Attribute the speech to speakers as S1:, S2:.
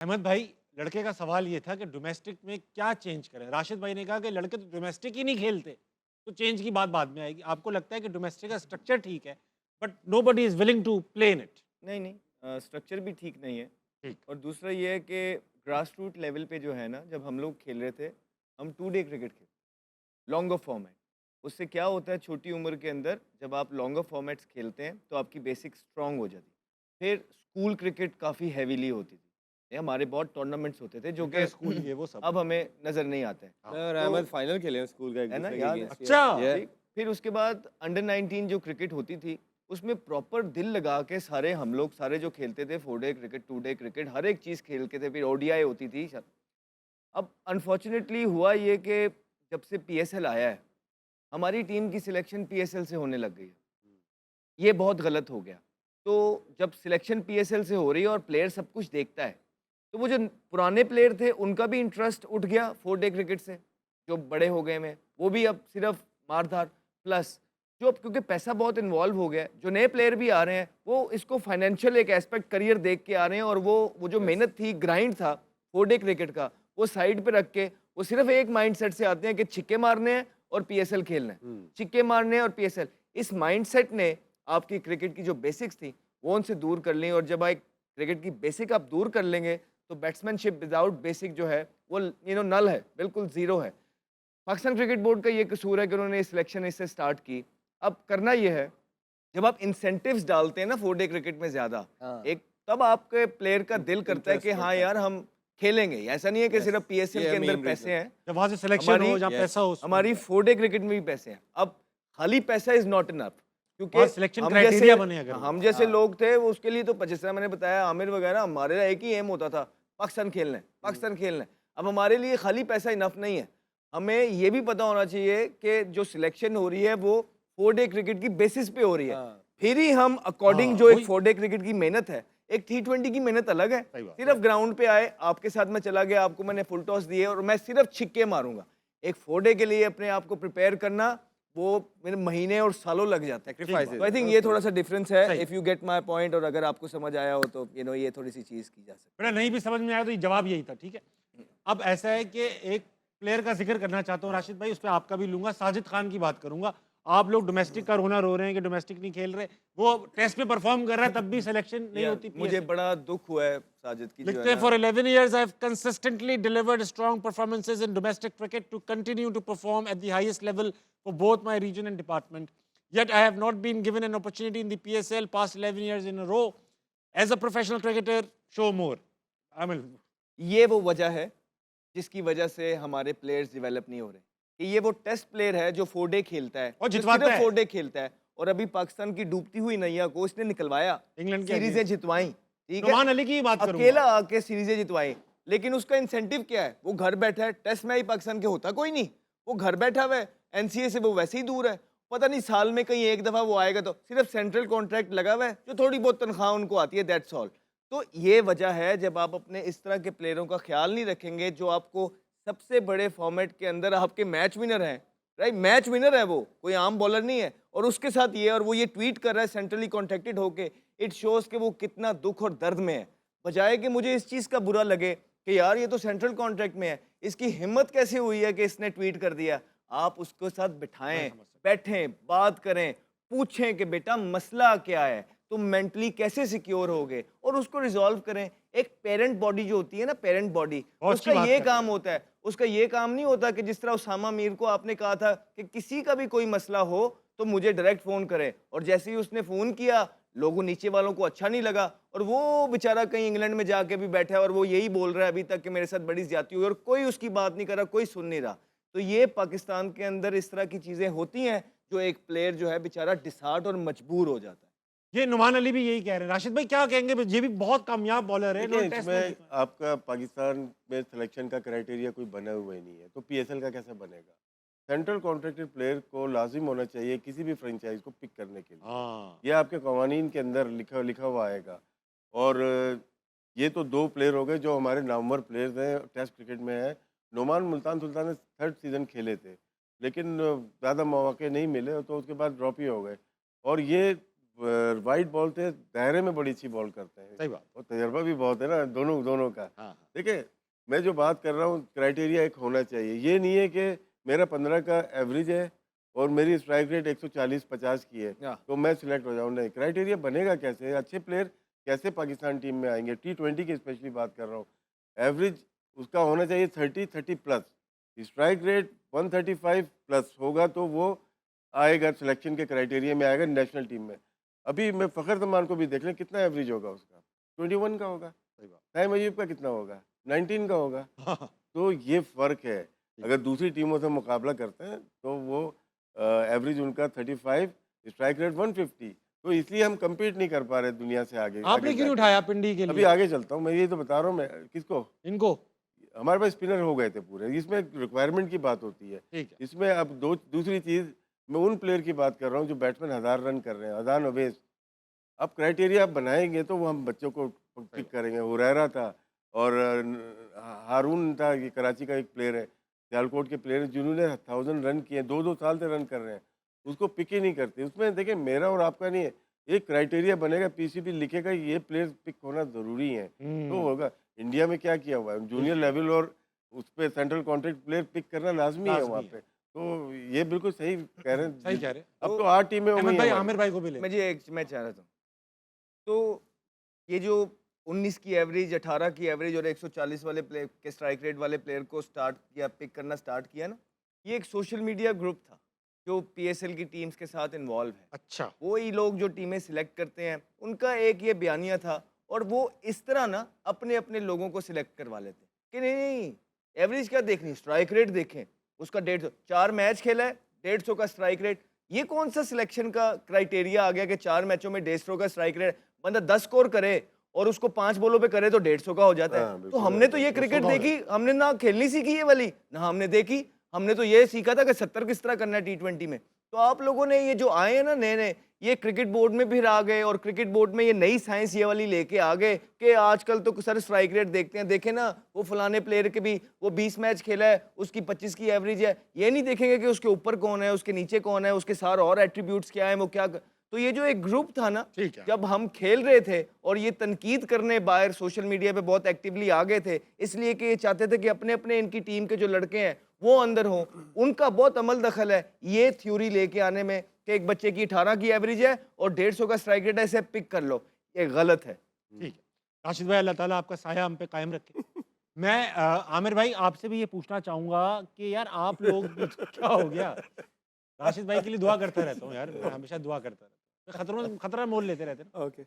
S1: अहमद भाई, लड़के का सवाल ये था कि डोमेस्टिक में क्या चेंज करें? राशिद भाई ने कहा कि लड़के तो डोमेस्टिक ही नहीं खेलते, तो चेंज की बात बाद में आएगी। आपको लगता है कि डोमेस्टिक का स्ट्रक्चर ठीक है, but nobody is willing to play in it.
S2: नहीं, नहीं, स्ट्रक्चर भी ठीक नहीं है।
S1: ठीक।
S2: और दूसरा ये है कि ग्रास रूट लेवल पे जो है ना, जब हम लोग खेल रहे थे, हम 2 डे क्रिकेट खेलते, लॉन्गर फॉर्मेट। उससे क्या होता है, छोटी उम्र के अंदर जब आप लॉन्गर फॉर्मेट्स खेलते हैं तो आपकी बेसिक स्ट्रांग हो जाती है। फिर स्कूल क्रिकेट काफ़ी हैवीली होती थी। ये हमारे बहुत टूर्नामेंट्स होते थे जो कि
S1: इंटर स्कूल ये वो सब।
S2: अब हमें नज़र नहीं आते हैं।
S1: हाँ।
S3: मैं और
S2: तो
S3: अहमद फाइनल खेले हैं स्कूल का एक
S2: है ना,
S3: दूसरे के
S2: याद है?
S3: अगेंस्ट।
S1: अच्छा!
S3: ये
S2: ठीक। फिर उसके बाद अंडर 19 जो क्रिकेट होती थी, उसमें प्रॉपर दिल लगा के सारे हम लोग सारे जो खेलते थे, 4 डे क्रिकेट, 2 डे क्रिकेट, हर एक चीज़ खेलते थे। फिर ओडीआई होती थी सब। अब अनफॉर्चुनेटली हुआ ये कि जब से पीएसएल आया है, हमारी टीम की सिलेक्शन पीएसएल से होने लग गई है। ये बहुत गलत हो गया। तो जब सिलेक्शन पीएसएल से हो रही है और प्लेयर सब कुछ देखता है, तो वो जो पुराने प्लेयर थे उनका भी इंटरेस्ट उठ गया 4 डे क्रिकेट से, जो बड़े हो गए हैं, वो भी अब सिर्फ मार-धार। प्लस जो अब क्योंकि पैसा बहुत इन्वॉल्व हो गया है, जो नए प्लेयर भी आ रहे हैं, वो इसको फाइनेंशियल एक एस्पेक्ट करियर देख के आ रहे हैं और वो जो
S3: यस।
S2: मेहनत थी, ग्राइंड था 4 डे क्रिकेट का, वो साइड पे रख के वो सिर्फ एक माइंडसेट से आते हैं कि छिक्के मारने हैं और पीएसएल खेलना है। छिक्के मारने हैं और पीएसएल। इस माइंडसेट ने आपकी क्रिकेट की जो बेसिक्स थी, वो उनसे दूर कर ली। और जब एक क्रिकेट की बेसिक आप दूर कर लेंगे, तो बैट्समैनशिप विदाउट बेसिक जो है, वो नल है, बिल्कुल ज़ीरो है। पाकिस्तान क्रिकेट बोर्ड का ये कसूर है कि उन्होंने सिलेक्शन इससे स्टार्ट की। अब करना ये है, जब आप इंसेंटिव्स डालते हैं ना 4 डे क्रिकेट में ज़्यादा,
S3: हाँ,
S2: एक तब आपके प्लेयर का दिल करता है कि
S3: इंटरेस्ट
S2: हाँ
S3: बढ़ता है।
S2: यार, हम खेलेंगे। ऐसा नहीं है कि
S3: यस,
S2: सिर्फ पीएसएल
S3: ये
S2: के
S3: है
S2: अंदर
S3: मेन
S2: पैसे
S3: रीज़न।
S2: हैं।
S1: जब वहाँ से सिलेक्शन
S2: हमारी
S1: हो, जहाँ
S3: यस,
S1: पैसा हो उसमें
S2: हमारी 4 डे क्रिकेट में भी पैसे हैं। अब खाली पैसा इज़ नॉट इनफ, क्योंकि
S1: वहाँ सिलेक्शन
S2: हम जैसे
S1: क्राइटेरिया बने अगर वो।
S2: हम जैसे
S3: हाँ।
S2: लोग थे, वो उसके लिए तो जिस तरह मैंने बताया, आमिर वगैरह, हमारा एक ही एम होता था, पाकिस्तान खेलना है, पाकिस्तान खेलना है। अब हमारे लिए खाली पैसा इनफ नहीं है। हमें ये भी पता होना चाहिए कि जो सिलेक्शन हो रही है वो 4 डे क्रिकेट की बेसिस पे हो रही है।
S3: हाँ,
S2: फिर ही हम अकॉर्डिंग
S1: हाँ,
S2: जो एक
S1: वही
S2: 4 डे क्रिकेट की मेहनत है, एक T20 की मेहनत अलग है।
S1: सही बात।
S2: सिर्फ ग्राउंड पे आए, आपके साथ मैं चला गया, आपको मैंने फुल टॉस दिए और मैं सिर्फ छिक्के मारूंगा। एक 4 डे के लिए अपने आप को प्रिपेयर करना, वो मेरे महीने और सालों लग जाते हैं।
S3: सैक्रिफाइसेस
S2: तो आई
S3: है ना
S2: थिंक ये
S3: उसमें।
S2: थोड़ा सा डिफरेंस है,
S1: सही।
S2: If you get my point. और अगर आपको समझ आया हो तो ये थोड़ी सी चीज़ की जा सकती
S1: बेटा नहीं भी समझ में आया तो ये जवाब यही था, ठीक है।
S2: है।
S1: अब ऐसा है कि एक प्लेयर का जिक्र करना चाहता हूँ राशिद भाई, उस पर आपका भी लूंगा। साजिद खान की बात करूंगा। आप लोग डोमेस्टिक का रोना रो रहे हैं कि डोमेस्टिक नहीं खेल रहे, वो टेस्ट में परफॉर्म कर रहा है तब भी सिलेक्शन नहीं
S2: यार
S1: होती
S2: मुझे
S1: पीएसएल।
S2: बड़ा दुख हुआ है साजिद की, जो है
S1: लिखते हैं
S2: ना।
S1: For 11 years I have consistently delivered strong performances in domestic cricket to continue to perform at the highest level for both my region and department. Yet I have not been given an opportunity in the PSL past 11 years in a row. As a professional cricketer, show more. I mean,
S2: ये वो वजह है जिसकी वजह से हमारे players develop नहीं हो रहे। कि ये वो टेस्ट प्लेयर है जो 4 डे खेलता है,
S1: और
S2: जो
S1: जितवाता
S2: सिर्फ
S1: है
S2: 4 डे खेलता है। और अभी पाकिस्तान की डूबती हुई नैया को इसने निकलवाया,
S1: इंग्लैंड के
S2: सीरीजें
S1: अगेंस्ट
S2: जितवाई, ठीक है,
S1: नुमान अली की ही बात करूंगा।
S2: अकेला आके सीरीजें जितवाई। लेकिन उसका इंसेंटिव क्या है? वो घर बैठा है। टेस्ट मैच पाकिस्तान के होता कोई नहीं, वो घर बैठा हुआ है। एनसीए से वो वैसे ही दूर है। पता नहीं साल में कहीं एक दफा वो आएगा, तो सिर्फ सेंट्रल कॉन्ट्रैक्ट लगा हुआ है, जो थोड़ी बहुत तनख्वाह उनको आती है, दैट्स ऑल। तो ये वजह है, जब आप अपने इस तरह के प्लेयरों का ख्याल नहीं रखेंगे, जो आपको सबसे बड़े फॉर्मेट के अंदर आपके मैच विनर हैं, राइट, मैच विनर है वो, कोई आम बॉलर नहीं है, और उसके साथ ये, और वो ये ट्वीट कर रहा है सेंट्रली कॉन्ट्रैक्टेड होके, इट शोज कि वो कितना दुख और दर्द में है। बजाय कि मुझे इस चीज़ का बुरा लगे कि यार ये तो सेंट्रल कॉन्ट्रैक्ट में है, इसकी हिम्मत कैसे हुई है कि इसने ट्वीट कर दिया। आप उसके साथ बिठाएं, बैठें, बात करें, पूछें कि बेटा मसला क्या है, तुम मेंटली कैसे सिक्योर होगे, और उसको रिजॉल्व करें। एक पेरेंट बॉडी जो होती है ना, पेरेंट बॉडी,
S1: बहुत
S2: उसका
S1: अच्छी बात
S2: ये
S1: कर रहे
S2: काम
S1: हैं।
S2: होता है। उसका ये काम नहीं होता कि जिस तरह उसामा मीर को आपने कहा था कि किसी का भी कोई मसला हो तो मुझे डायरेक्ट फोन करे, और जैसे ही उसने फोन किया, लोगों नीचे वालों को अच्छा नहीं लगा, और वो बेचारा कहीं इंग्लैंड में जाके भी बैठा है और वो यही बोल रहा है अभी तक कि मेरे साथ बड़ी ज्यादती हुई, और कोई उसकी बात नहीं कर रहा, कोई सुन नहीं रहा। तो ये पाकिस्तान के अंदर इस तरह की चीजें होती हैं, जो एक प्लेयर जो है बेचारा डिसहार्ट और मजबूर हो जाता है।
S1: ये नुमान अली भी यही कह रहे हैं। राशिद भाई क्या कहेंगे? ये भी बहुत कामयाब बॉलर है,
S4: देखिए,
S1: इन्होंने टेस्ट मैच
S4: इसमें
S1: जीता।
S4: आपका पाकिस्तान में सिलेक्शन का क्राइटेरिया कोई बना हुआ ही नहीं है, तो पीएसएल का कैसे बनेगा? सेंट्रल कॉन्ट्रैक्टेड प्लेयर को लाजिम होना चाहिए किसी भी फ्रेंचाइज को पिक करने के लिए।
S1: हाँ,
S4: यह आपके कवानीन के अंदर लिखा लिखा हुआ आएगा। और ये तो 2 प्लेयर हो गए जो हमारे नामवर प्लेयर्स हैं, टेस्ट क्रिकेट में हैं। नोमान मुल्तान सुल्तान ने 3rd सीज़न खेले थे, लेकिन ज़्यादा मौके नहीं मिले, तो उसके बाद ड्रॉप ही हो गए। और ये वाइड बॉल थे, दायरे में बड़ी अच्छी बॉल करते हैं
S1: सही बात।
S4: और तजर्बा भी बहुत है ना दोनों दोनों का।
S1: हाँ, हाँ।
S4: देखिए मैं जो बात कर रहा हूँ क्राइटेरिया एक होना चाहिए, ये नहीं है कि मेरा 15 का एवरेज है और मेरी स्ट्राइक रेट 140-50 की है
S2: या।
S4: तो मैं सिलेक्ट हो जाऊँ। नहीं, क्राइटेरिया बनेगा कैसे, अच्छे प्लेयर कैसे पाकिस्तान टीम में आएंगे, T20 की स्पेशली बात कर रहा हूँ। एवरेज उसका होना चाहिए 30 प्लस, स्ट्राइक रेट 135 प्लस होगा तो वो आएगा, सिलेक्शन के क्राइटेरिया में आएगा नेशनल टीम में। अभी मैं फ़खर जमान को भी देख लें, कितना एवरेज होगा उसका, 21 का होगा।
S1: सही बात।
S4: साइम अयूब का कितना होगा, 19 का होगा।
S1: हाँ, हाँ।
S4: तो ये फ़र्क है, अगर दूसरी टीमों से मुकाबला करते हैं तो वो एवरेज उनका 35, स्ट्राइक रेट 150, तो इसलिए हम कम्पीट नहीं कर पा रहे दुनिया से आगे।
S1: आपने
S4: आगे
S1: क्यों नहीं
S4: जाके।
S1: उठाया पिंडी के
S4: अभी
S1: लिए
S4: आगे चलता हूँ, मैं यही तो बता रहा हूँ मैं किसको,
S1: इनको?
S4: हमारे पास स्पिनर हो गए थे पूरे, इसमें रिक्वायरमेंट की बात होती है।
S1: ठीक है।
S4: इसमें अब दूसरी चीज़ मैं उन प्लेयर की बात कर रहा हूँ जो बैट्समैन 1000 रन कर रहे हैं, अजान अवेज। अब क्राइटेरिया आप बनाएंगे तो वो हम बच्चों को पिक करेंगे। हुरैरा था और हारून था, ये कराची का एक प्लेयर है, सियालकोट के प्लेयर हैं जिन्होंने 1000 रन किए, 2-2 साल से रन कर रहे हैं, उसको पिक ही नहीं करते। उसमें देखिए मेरा और आपका नहीं है, एक क्राइटेरिया बनेगा, पीसीबी लिखेगा ये प्लेयर पिक होना ज़रूरी है तो होगा। इंडिया में क्या किया हुआ है, जूनियर लेवल और उस पर सेंट्रल कॉन्ट्रैक्ट प्लेयर पिक करना लाजमी है वहाँ
S1: लाजमी
S4: पे। तो ये बिल्कुल सही कह रहे हैं।
S1: सही कह रहे हैं।
S4: अब तो 8 टीमें हो
S1: अहमद
S4: गई
S1: भाई,
S4: हैं
S1: आमिर भाई को भी ले।
S2: मैं मैं चाह रहा था तो ये जो 19 की एवरेज, 18 की एवरेज और 140 वाले प्लेयर के स्ट्राइक रेट वाले प्लेयर को स्टार्ट किया, पिक करना स्टार्ट किया ना, ये एक सोशल मीडिया ग्रुप था जो पीएसएल की टीम्स के साथ इन्वॉल्व है।
S1: अच्छा।
S2: वही लोग जो टीमें सिलेक्ट करते हैं उनका एक ये बयानिया था और वो इस तरह ना अपने अपने लोगों को सिलेक्ट करवा लेते कि नहीं नहीं एवरेज क्या देखनी, स्ट्राइक रेट देखें, उसका 150, 4 मैच खेला है 150 का स्ट्राइक रेट। ये कौन सा सिलेक्शन का क्राइटेरिया आ गया कि 4 मैचों में 150 का स्ट्राइक रेट, बंदा 10 स्कोर करे और उसको 5 बॉलों पे करे तो 150 का हो जाता है।
S4: हाँ,
S2: तो
S4: बिल्कुल
S2: हमने तो
S4: है,
S2: ये
S1: 200
S2: क्रिकेट
S1: का हो
S2: देखी, हमने ना खेलनी सीखी ये वाली, ना हमने देखी, हमने तो ये सीखा था कि 70 किस तरह करना है T20 में। तो आप लोगों ने ये जो आए हैं ना नए नए, ये क्रिकेट बोर्ड में भी आ गए और क्रिकेट बोर्ड में ये नई साइंस ये वाली लेके आ गए कि आजकल तो सर स्ट्राइक रेट देखते हैं, देखें ना वो फलाने प्लेयर के भी वो 20 मैच खेला है उसकी 25 की एवरेज है, ये नहीं देखेंगे कि उसके ऊपर कौन है, उसके नीचे कौन है, उसके सारे और एट्रीब्यूट्स क्या है, वो क्या तो ये जो एक ग्रुप था ना,
S1: ठीक है।
S2: जब हम खेल रहे थे और ये तनकीद करने बाहर सोशल मीडिया पे बहुत एक्टिवली आ गए थे, इसलिए कि ये चाहते थे कि अपने अपने इनकी टीम के जो लड़के हैं वो अंदर हों, उनका बहुत अमल दखल है ये थ्योरी लेके आने में कि एक बच्चे की 18 की एवरेज है और 150 का स्ट्राइक रेट है, इसे पिक कर लो, ये गलत है।
S1: ठीक है। राशिद भाई, अल्लाह ताला आपका साया हम पे कायम रखे। मैं आमिर भाई आपसे भी ये पूछना चाहूंगा कि यार आप लोग क्या हो गया? राशिद भाई के लिए दुआ करता रहता हूँ यार, मैं हमेशा दुआ करता रहता हूँ। खतरा मोल लेते रहते हैं ना।
S2: ओके